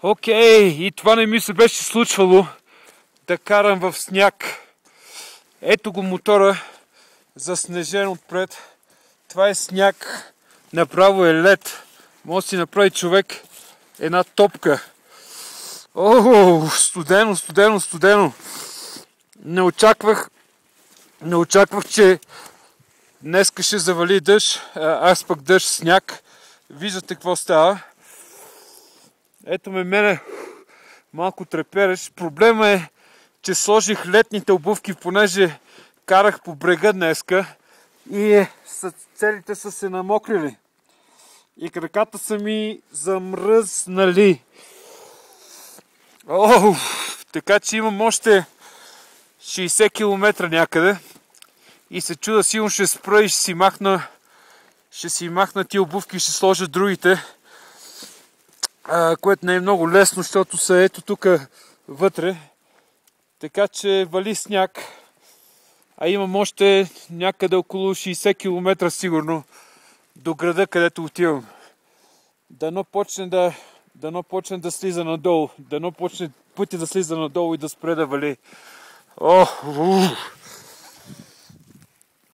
Окей, и това не ми се беше случвало да карам в сняг. Ето го мотора, заснежен отпред. Това е сняг, направо е лед. Може да си направи човек една топка. О, студено, студено, студено. Не очаквах, че днеска ще завали дъжд, аз пък дъжд, сняг. Виждате какво става. Ето мене малко трепереш. Проблема е, че сложих летните обувки, понеже карах по брега днеска и целите са се намокрили. И краката са ми замръзнали. Така че имам още 60 км някъде. И се чуда, сигурно ще спра и ще си махна тия обувки и ще сложа другите. Което не е много лесно, защото са ето тук вътре. Така че вали сняг. А имам още някъде около 60 км сигурно до града, където отивам. Дано почне да слиза надолу. Дано почне пътя да слиза надолу и да спре да вали.